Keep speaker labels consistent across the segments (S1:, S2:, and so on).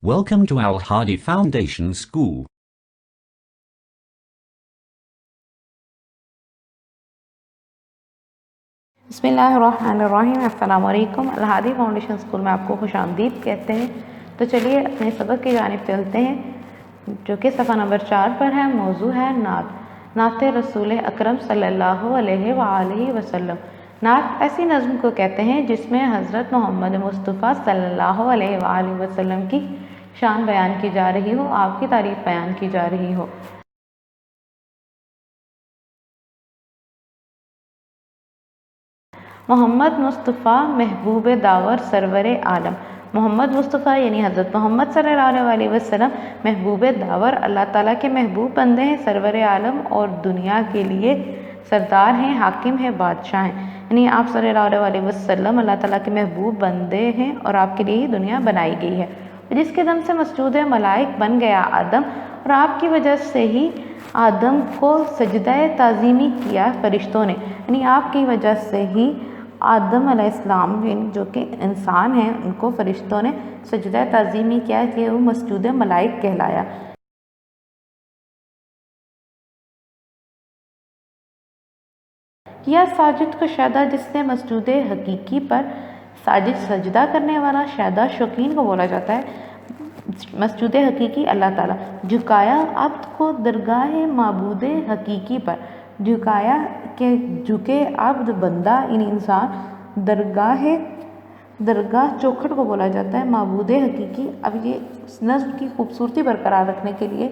S1: Welcome to Al Hadi Foundation School.
S2: बिस्मिल्लाहिर्रहमानिर्रहीम। अस्सलाम वालेकुम। अल हादी फाउंडेशन स्कूल में आपको खुश आमदीद कहते हैं। तो चलिए अपने सबक की जानिब चलते हैं, जो कि सफ़ा नंबर 4 पर है। मौजू है नात। नात रसूल अकरम सल्लल्लाहु अलैहि वआलिहि वसल्लम। नात ऐसी नज़्म को कहते हैं जिसमें हज़रत मोहम्मद मुस्तफ़ा सल्लल्लाहु अलैहि वआलिहि वसल्लम की शान बयान की जा रही हो, आपकी तारीफ़ बयान की जा रही हो। मोहम्मद मुस्तफ़ा महबूब दावर सरवर आलम। मोहम्मद मुस्तफ़ा यानी हज़रत मोहम्मद सल्लल्लाहु अलैहि वसल्लम महबूब दावर, अल्लाह ताला के महबूब बंदे हैं, सरवर आलम और दुनिया के लिए सरदार हैं, हाकिम हैं, बादशाह हैं। यानी आप सल्लल्लाहु अलैहि वसल्लम अल्लाह ताला के महबूब बंदे हैं और आपके लिए ही दुनिया बनाई गई है। जिसके दम से मसजूद मलाइक बन गया आदम, और आपकी वजह से ही आदम को सजदा ताज़ीमी किया फरिश्तों ने। यानी आपकी वजह से ही आदम अलैहिस्सलाम जो कि इंसान हैं, उनको फरिश्तों ने सजदा ताज़ीमी किया कि वो मसजूद मलाइक कहलाया। या साजिद को शादा, जिसने मसजूद हकीकी पर साजिद सजदा करने वाला शादा शौकीन को बोला जाता है। मसजूद हकीकी अल्लाह ताला, झुकाया अब्द को दरगाह माबूद हकीकी पर, झुकाया के झुके अब्द बंदा यानी इंसान दरगाह चौखट को बोला जाता है माबूद हकीकी। अब ये नज़्म की खूबसूरती बरकरार रखने के लिए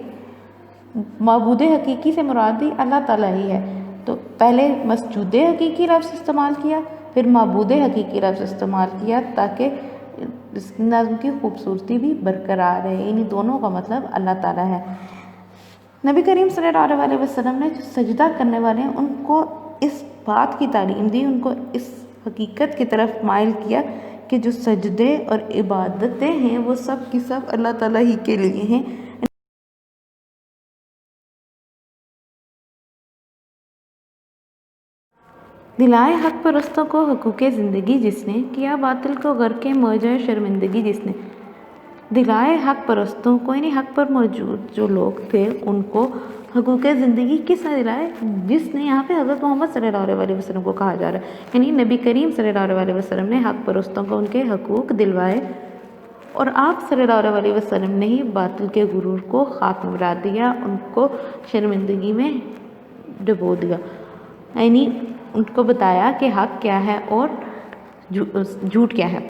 S2: माबूद हकीकी से मुराद ही अल्लाह ताला ही है। तो पहले मसजूद हकीकी लफ्ज़ इस्तेमाल किया, फिर माबूद हकीकी लफ्ज़ इस्तेमाल किया, ताकि इस नज़्म की खूबसूरती भी बरकरार रहे। इन दोनों का मतलब अल्लाह ताला है। नबी करीम सल्लल्लाहु अलैहि वसल्लम ने जो सजदा करने वाले हैं उनको इस बात की तालीम दी, उनको इस हकीकत की तरफ माइल किया कि जो सजदे और इबादतें हैं वो सब की सब अल्लाह ताला ही के लिए हैं। दिलाए हक परस्तों को हकूक़ ज़िंदगी जिसने, किया बातिल को गर्क मौजे शर्मिंदगी जिसने। दिलाए हक परस्तों को यानी हक पर मौजूद जो लोग थे उनको हकूक़ ज़िंदगी किसने दिलाए? जिसने। यहाँ पे हज़रत मोहम्मद सल्लल्लाहु अलैहि वसल्लम को कहा जा रहा है, यानी नबी करीम सल्लल्लाहु अलैहि वसल्लम ने हक परस्तों को उनके हकूक़ दिलवाए, और आप सल्लल्लाहु अलैहि वसल्लम ने ही बातिल के गुरूर को खाक में मिला दिया, उनको शर्मिंदगी में डुबो दिया। यानी उनको बताया कि हक क्या है और झूठ क्या है।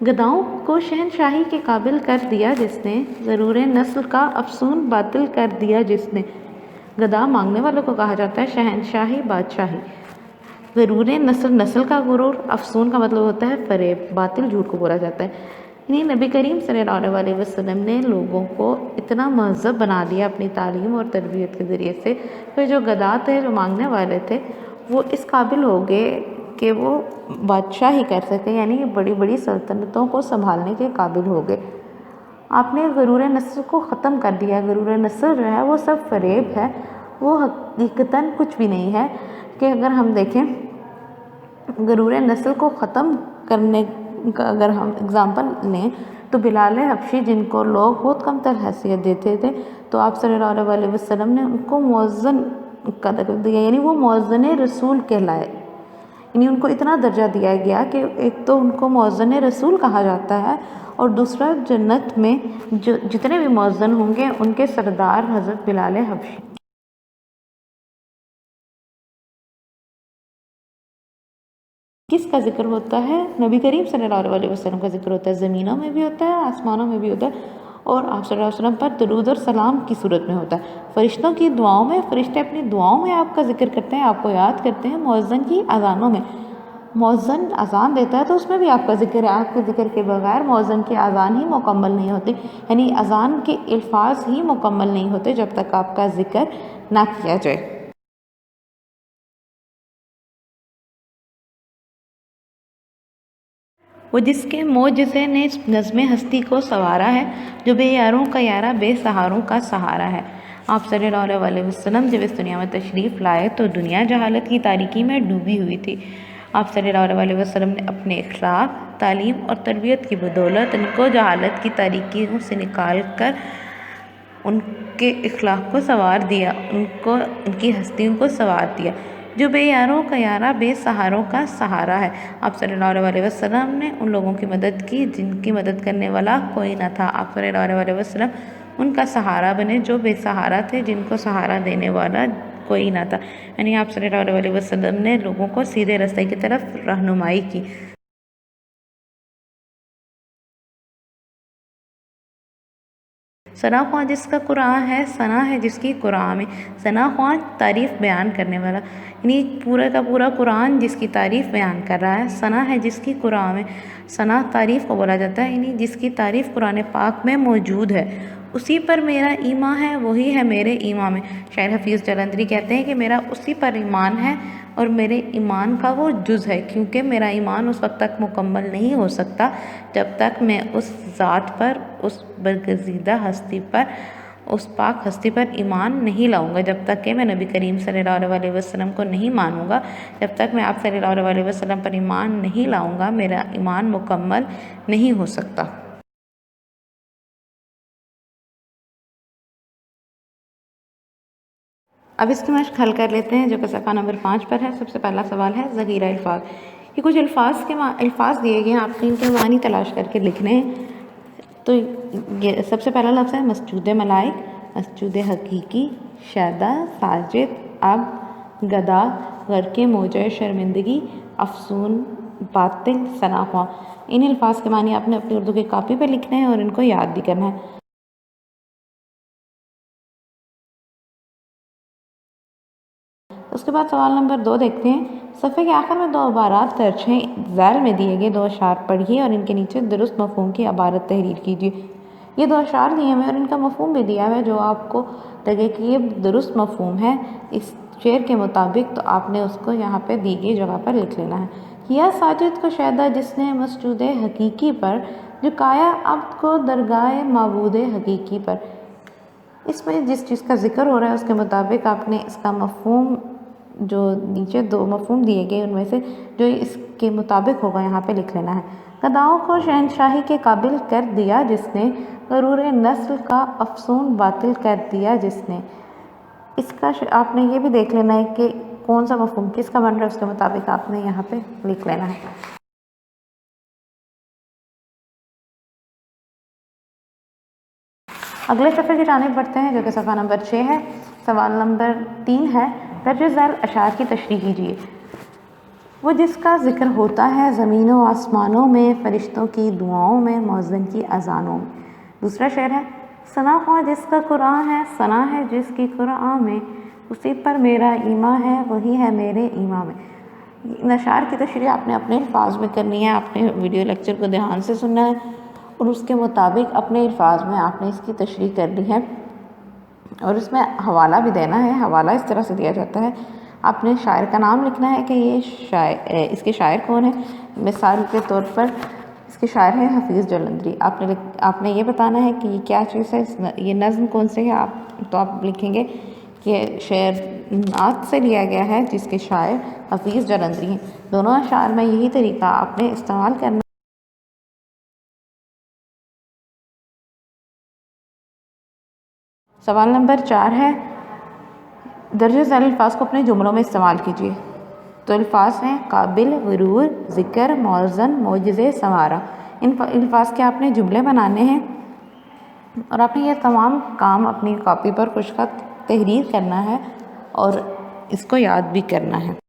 S2: गदाओं को शहनशाही के काबिल कर दिया जिसने, ज़रूर नस्ल का अफसून बातिल कर दिया जिसने। गदा मांगने वालों को कहा जाता है, शहनशाही बादशाही। ज़रूर नस्ल का गुरूर, अफसून का मतलब होता है फरेब, बातिल झूठ को बोला जाता है। यानी नबी करीम सल्लल्लाहु अलैहि वसल्लम ने लोगों को इतना महज़ब बना दिया अपनी तालीम और तरबियत के ज़रिए से, फिर जो गदा थे, जो मांगने वाले थे, वो इस काबिल हो गए कि वो बादशाह ही कर सके, यानी बड़ी बड़ी सल्तनतों को संभालने के काबिल हो गए। आपने गरूर नस्ल को ख़त्म कर दिया। गरूर नस्ल जो है वो सब फरेब है, वो हकीकतन कुछ भी नहीं है। कि अगर हम देखें गरूर नस्ल को ख़त्म करने का अगर हम एग्ज़ाम्पल लें तो बिलाल हबशी, जिनको लोग बहुत कम तर हैसियत देते थे, तो आप सल्लल्लाहु अलैहि वसल्लम ने उनको मुअज़्ज़न का दर्जा दिया, यानी वो मुअज़्ज़न रसूल कहलाए। यानी उनको इतना दर्जा दिया गया कि एक तो उनको मुअज़्ज़न रसूल कहा जाता है, और दूसरा जन्नत में जो जितने भी मुअज़्ज़न होंगे उनके सरदार हज़रत बिलाल हबशी। किसका ज़िक्र होता है? नबी करीम सल्लल्लाहु अलैहि वसल्लम का ज़िक्र होता है। ज़मीनों में भी होता है, आसमानों में भी होता है, और आप सल्लल्लाहु अलैहि वसल्लम पर दरूद और सलाम की सूरत में होता है। फ़रिश्तों की दुआओं में, फ़रिश्ते अपनी दुआओं में आपका ज़िक्र करते हैं, आपको याद करते हैं। मुअज़्ज़न की अज़ानों में, मुअज़्ज़न अज़ान देता है तो उसमें भी आपका ज़िक्र है। आपके ज़िक्र के बगैर मुअज़्ज़न की अज़ान ही मुकम्मल नहीं होती, यानी अज़ान के अल्फाज ही मुकम्मल नहीं होते जब तक आपका ज़िक्र ना किया जाए। वो जिसके मोजज़े ने नज़्म हस्ती को संवारा है, जो बेयारों का यारा बेसहारों का सहारा है। आप सल्लल्लाहु अलैहि वसल्लम जब इस दुनिया में तशरीफ़ लाए तो दुनिया जहालत की तारीकी में डूबी हुई थी। آپ صلی اللہ علیہ وسلم نے اپنے اخلاق، تعلیم اور تربیت کی بدولت ان کو جہالت کی تاریکیوں سے نکال کر ان کے اخلاق کو سنوار دیا، ان کی ہستیوں کو سنوار دیا۔ جو بے یاروں کا یارہ، بے سہاروں کا سہارا ہے۔ آپ صلی اللہ علیہ وسلم نے ان لوگوں کی مدد کی جن کی مدد کرنے والا کوئی نہ تھا۔ آپ صلی اللہ علیہ وسلم ان کا سہارا بنے جو بے سہارا تھے، جن کو سہارا دینے والا کوئی نہ تھا۔ یعنی آپ صلی اللہ علیہ وسلم نے لوگوں کو سیدھے راستے کی طرف رہنمائی کی۔ ثنا خواں جس کا قرآن ہے، ثنا ہے جس کی قرآن میں۔ ثنا خواں تعریف بیان کرنے والا، یعنی پورا کا پورا قرآن جس کی تعریف بیان کر رہا ہے۔ ثنا ہے جس کی قرآن میں، ثنا تعریف کو بولا جاتا ہے، یعنی جس کی تعریف قرآن پاک میں موجود ہے۔ اسی پر میرا ایمان ہے، وہی ہے میرے ایمان میں۔ شاعر حفیظ جلندری کہتے ہیں کہ میرا اسی پر ایمان ہے اور میرے ایمان کا وہ جز ہے، کیونکہ میرا ایمان اس وقت تک مکمل نہیں ہو سکتا جب تک میں اس ذات پر، اس برگزیدہ ہستی پر، اس پاک ہستی پر ایمان نہیں لاؤں گا، جب تک کہ میں نبی کریم صلی اللہ علیہ وسلم کو نہیں مانوں گا، جب تک میں آپ صلی اللہ علیہ وسلم پر ایمان نہیں لاؤں گا، میرا ایمان مکمل نہیں ہو سکتا۔ اب اس کی مشق حل کر لیتے ہیں جو کہ صفحہ نمبر 5 پر ہے۔ سب سے پہلا سوال ہے ذخیرہ الفاظ۔ یہ کچھ الفاظ دیے گئے ہیں، آپ نے ان کے معنی تلاش کر کے لکھنے ہیں۔ تو یہ سب سے پہلا لفظ ہے مسجود ملائک، مسجود حقیقی، شیدا، ساجد، اب، گدا، غرق موجۂ شرمندگی، افسون، باطل، ثنا خواں۔ ان الفاظ کے معنی آپ نے اپنی اردو کی کاپی پہ لکھنے ہیں اور ان کو یاد بھی کرنا ہے۔ اس کے بعد سوال نمبر 2 دیکھتے ہیں۔ صفحے کے آخر میں 2 عبارات درج ہیں، ذیل میں دیے گئے 2 اشعار پڑھیے اور ان کے نیچے درست مفہوم کی عبارت تحریر کیجیے۔ یہ 2 اشعار دیے ہوئے اور ان کا مفہوم بھی دیا ہوا ہے، جو آپ کو لگے کہ یہ درست مفہوم ہے اس شعر کے مطابق، تو آپ نے اس کو یہاں پہ دی گئی جگہ پر لکھ لینا ہے۔ یا ساجد کو شیدا جس نے مسجود حقیقی پر جھکایا عبد کو درگاہ معبود حقیقی پر۔ اس میں جس چیز کا ذکر ہو رہا ہے اس کے مطابق آپ نے اس کا مفہوم، جو نیچے 2 مفہوم دیے گئے ان میں سے جو اس کے مطابق ہوگا یہاں پہ لکھ لینا ہے۔ گداؤں کو شہنشاہی کے قابل کر دیا جس نے، غرور نسل کا افسون باطل کر دیا جس نے۔ اس کا آپ نے یہ بھی دیکھ لینا ہے کہ کون سا مفہوم کس کا بن رہا ہے، اس کے مطابق آپ نے یہاں پہ لکھ لینا ہے۔ اگلے صفحے کی جانب بڑھتے ہیں جو کہ صفحہ نمبر 6 ہے۔ سوال نمبر 3 ہے درج ذیل اشعار کی تشریح کیجیے۔ وہ جس کا ذکر ہوتا ہے زمین و آسمانوں میں، فرشتوں کی دعاؤں میں، مؤذن کی اذانوں میں۔ دوسرا شعر ہے ثنا خواں جس کا قرآن ہے، ثنا ہے جس کی قرآن میں، اسی پر میرا ایمان ہے، وہی ہے میرے ایمان میں۔ ان اشعار کی تشریح آپ نے اپنے الفاظ میں کرنی ہے، آپ نے ویڈیو لیکچر کو دھیان سے سننا ہے اور اس کے مطابق اپنے الفاظ میں آپ نے اس کی تشریح کرنی ہے اور اس میں حوالہ بھی دینا ہے۔ حوالہ اس طرح سے دیا جاتا ہے، آپ نے شاعر کا نام لکھنا ہے کہ یہ اس کے شاعر کون ہیں۔ مثال کے طور پر اس کے شاعر ہیں حفیظ جلندری۔ آپ نے یہ بتانا ہے کہ یہ کیا چیز ہے، یہ نظم کون سے ہے، تو آپ لکھیں گے کہ شعر نعت سے لیا گیا ہے جس کے شاعر حفیظ جلندری ہیں۔ دونوں اشعار میں یہی طریقہ آپ نے استعمال کرنا۔ سوال نمبر 4 ہے درج ذیل الفاظ کو اپنے جملوں میں استعمال کیجیے۔ تو الفاظ ہیں قابل، غرور، ذکر، موزن، معجزے، سنوارا۔ ان الفاظ کے آپ نے جملے بنانے ہیں اور آپ نے یہ تمام کام اپنی کاپی پر خوش خط تحریر کرنا ہے اور اس کو یاد بھی کرنا ہے۔